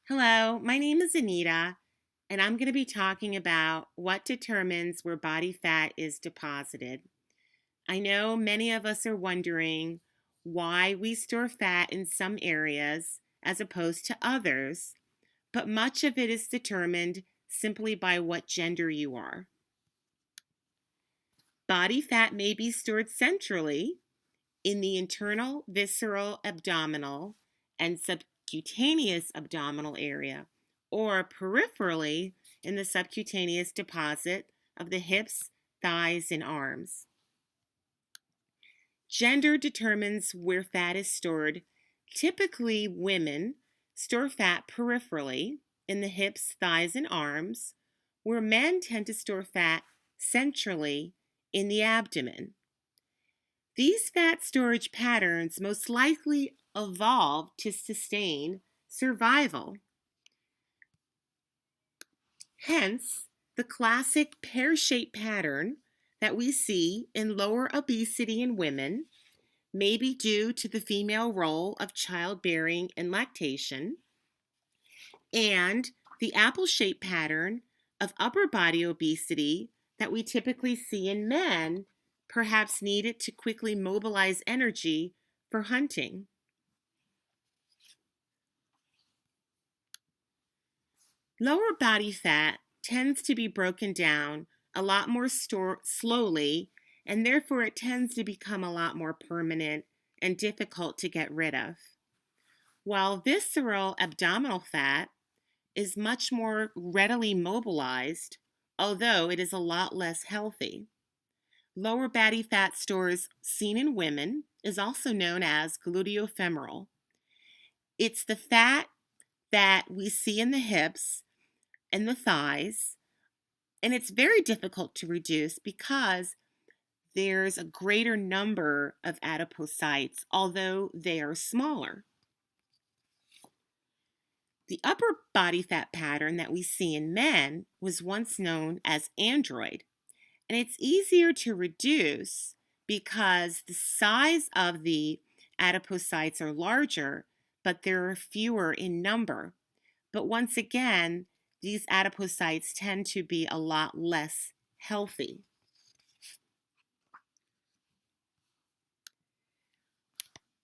Hello, my name is Anita, and I'm going to be talking about what determines where body fat is deposited. I know many of us are wondering why we store fat in some areas as opposed to others, but much of it is determined simply by what gender you are. Body fat may be stored centrally in the internal, visceral, abdominal, and subcutaneous abdominal area, or peripherally in the subcutaneous deposit of the hips, thighs, and arms. Gender determines where fat is stored. Typically, women store fat peripherally in the hips, thighs, and arms, where men tend to store fat centrally in the abdomen. These fat storage patterns most likely evolved to sustain survival. Hence, the classic pear-shaped pattern that we see in lower obesity in women may be due to the female role of childbearing and lactation, and the apple-shaped pattern of upper body obesity that we typically see in men, perhaps needed to quickly mobilize energy for hunting. Lower body fat tends to be broken down a lot more slowly, and therefore it tends to become a lot more permanent and difficult to get rid of. While visceral abdominal fat is much more readily mobilized, although it is a lot less healthy. Lower body fat stores seen in women is also known as gluteofemoral. It's the fat that we see in the hips and the thighs, and it's very difficult to reduce because there's a greater number of adipocytes, although they are smaller. The upper body fat pattern that we see in men was once known as android, and it's easier to reduce because the size of the adipocytes are larger, but there are fewer in number. But once again, these adipocytes tend to be a lot less healthy.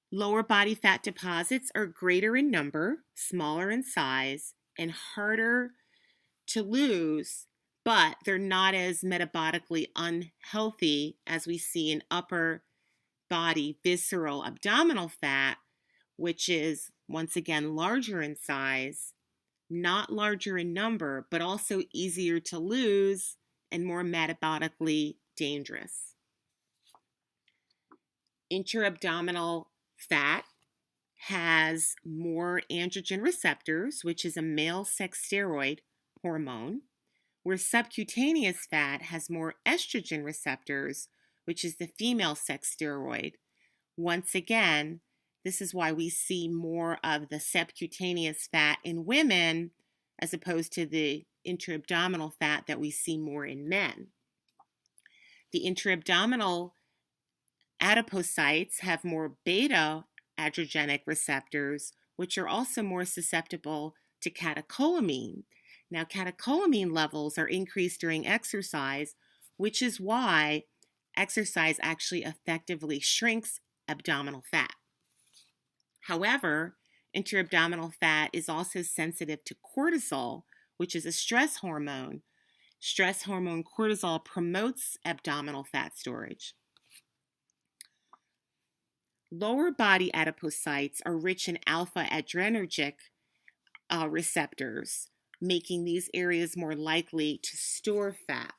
Lower body fat deposits are greater in number, smaller in size, and harder to lose, but they're not as metabolically unhealthy as we see in upper body visceral abdominal fat, which is once again larger in size, not larger in number, but also easier to lose and more metabolically dangerous. Intra-abdominal fat has more androgen receptors, which is a male sex steroid hormone, where subcutaneous fat has more estrogen receptors, which is the female sex steroid. Once again, this is why we see more of the subcutaneous fat in women as opposed to the intra-abdominal fat that we see more in men. The intra-abdominal adipocytes have more beta adrenergic receptors, which are also more susceptible to catecholamine. Now, catecholamine levels are increased during exercise, which is why exercise actually effectively shrinks abdominal fat. However, intra-abdominal fat is also sensitive to cortisol, which is a stress hormone. Stress hormone cortisol promotes abdominal fat storage. Lower body adipocytes are rich in alpha adrenergic receptors, making these areas more likely to store fat.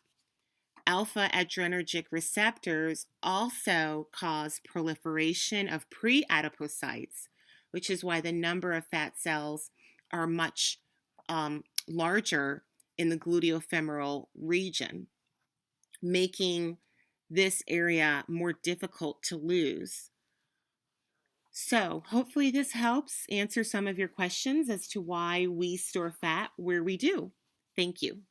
Alpha adrenergic receptors also cause proliferation of pre-adipocytes, which is why the number of fat cells are much larger in the gluteofemoral region, making this area more difficult to lose. So hopefully this helps answer some of your questions as to why we store fat where we do. Thank you.